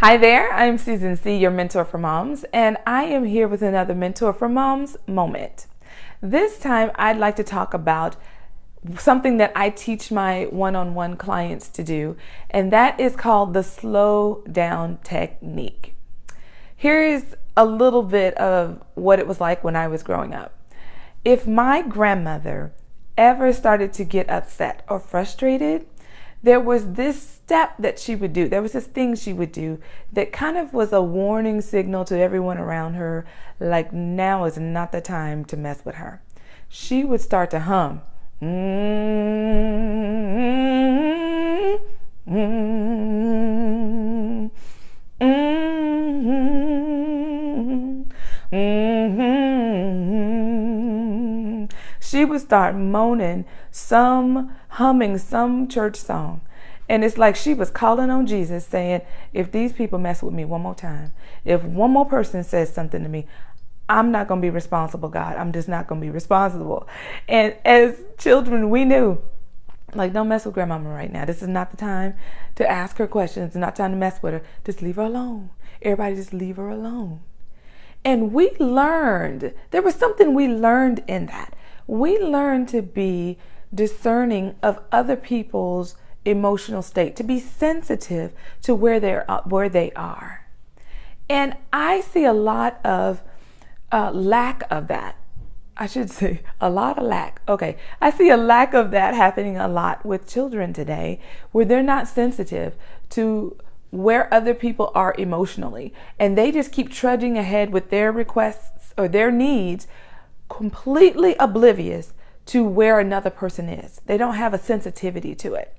Hi there, I'm Susan C., your mentor for moms, and I am here with another Mentor for Moms moment. This time, I'd like to talk about something that I teach my one-on-one clients to do, and that is called the slow down technique. Here is a little bit of what it was like when I was growing up. If my grandmother ever started to get upset or frustrated, there was this step that she would do. There was this thing she would do that kind of was a warning signal to everyone around her, like now is not the time to mess with her. She would start to hum. She would start humming some church song. And it's like she was calling on Jesus, saying, if these people mess with me one more time, if one more person says something to me, I'm not going to be responsible, God. I'm just not going to be responsible. And as children, we knew, like, don't mess with grandmama right now. This is not the time to ask her questions. It's not time to mess with her. Just leave her alone. Everybody just leave her alone. And we learned, there was something we learned in that. We learned to be discerning of other people's emotional state, to be sensitive to where they are. And I see a lot of lack of that. I should say a lot of lack. Okay. I see a lack of that happening a lot with children today, where they're not sensitive to where other people are emotionally, and they just keep trudging ahead with their requests or their needs, completely oblivious to where another person is. They don't have a sensitivity to it.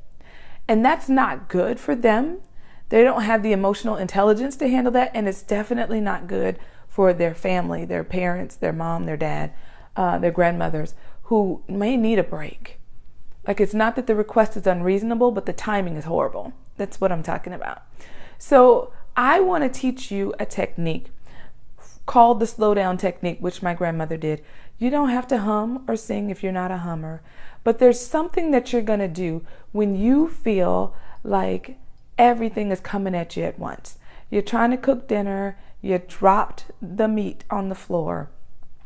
And that's not good for them. They don't have the emotional intelligence to handle that, and it's definitely not good for their family, their parents, their mom, their dad, their grandmothers, who may need a break. Like, it's not that the request is unreasonable, but the timing is horrible. That's what I'm talking about. So I want to teach you a technique called the slow down technique, which my grandmother did. You don't have to hum or sing if you're not a hummer, but there's something that you're going to do when you feel like everything is coming at you at once. You're trying to cook dinner, you dropped the meat on the floor,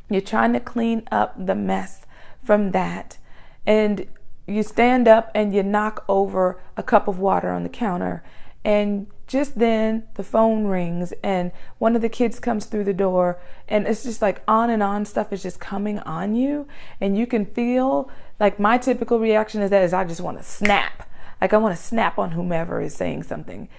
you're trying to clean up the mess from that, and you stand up and you knock over a cup of water on the counter, and just then the phone rings and one of the kids comes through the door, and it's just like on and on stuff is just coming on you, and you can feel like my typical reaction is I just want to snap. Like, I want to snap on whomever is saying something.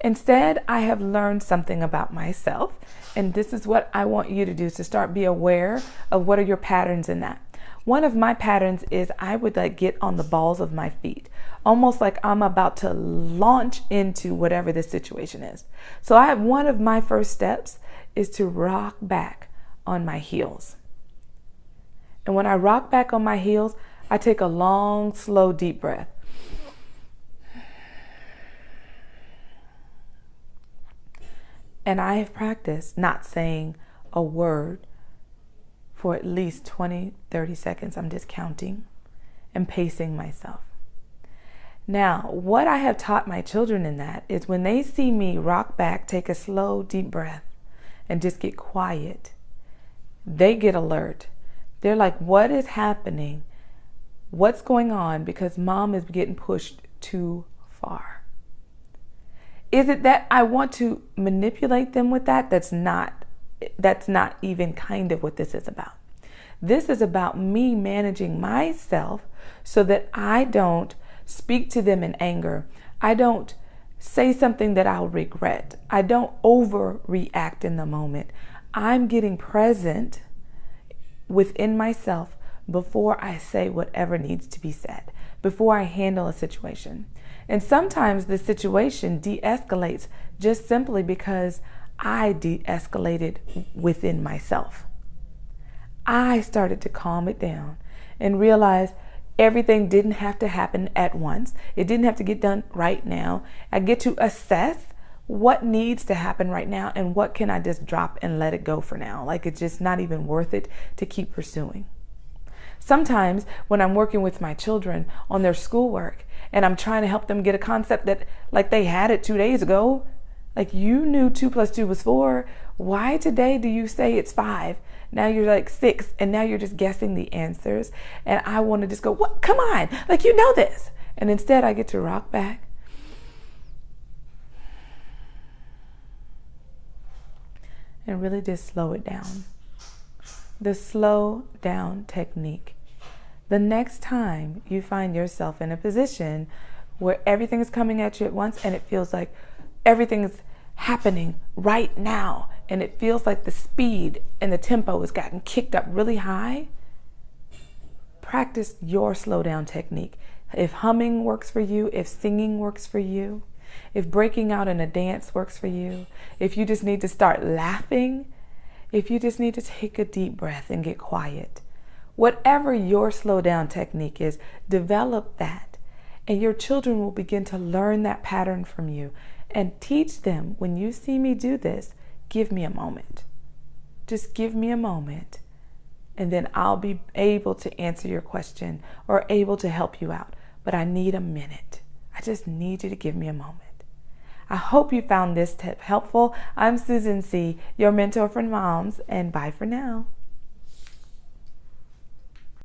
Instead, I have learned something about myself, and this is what I want you to do, to start be aware of what are your patterns in that. One of my patterns is I would get on the balls of my feet, almost like I'm about to launch into whatever this situation is. So one of my first steps is to rock back on my heels. And when I rock back on my heels, I take a long, slow, deep breath. And I have practiced not saying a word for at least 20, 30 seconds. I'm just counting and pacing myself. Now, what I have taught my children in that is when they see me rock back, take a slow, deep breath, and just get quiet, they get alert. They're like, what is happening? What's going on? Because mom is getting pushed too far. Is it that I want to manipulate them with that? That's not even kind of what this is about. This is about me managing myself so that I don't speak to them in anger. I don't say something that I'll regret. I don't overreact in the moment. I'm getting present within myself before I say whatever needs to be said, before I handle a situation. And sometimes the situation de-escalates just simply because I de-escalated within myself. I started to calm it down and realize everything didn't have to happen at once. It didn't have to get done right now. I get to assess what needs to happen right now and what can I just drop and let it go for now. Like, it's just not even worth it to keep pursuing. Sometimes when I'm working with my children on their schoolwork and I'm trying to help them get a concept that, like, they had it 2 days ago, Like, you knew 2 plus 2 was 4. Why today do you say it's 5? Now you're like 6, and now you're just guessing the answers. And I want to just go, what? Come on, like, you know this. And instead I get to rock back and really just slow it down. The slow down technique. The next time you find yourself in a position where everything is coming at you at once and it feels like everything is happening right now, and it feels like the speed and the tempo has gotten kicked up really high, practice your slow down technique. If humming works for you, if singing works for you, if breaking out in a dance works for you, if you just need to start laughing, if you just need to take a deep breath and get quiet, whatever your slow down technique is, develop that. And your children will begin to learn that pattern from you. And teach them, when you see me do this, give me a moment. Just give me a moment. And then I'll be able to answer your question or able to help you out. But I need a minute. I just need you to give me a moment. I hope you found this tip helpful. I'm Susan C., your mentor for moms, and bye for now.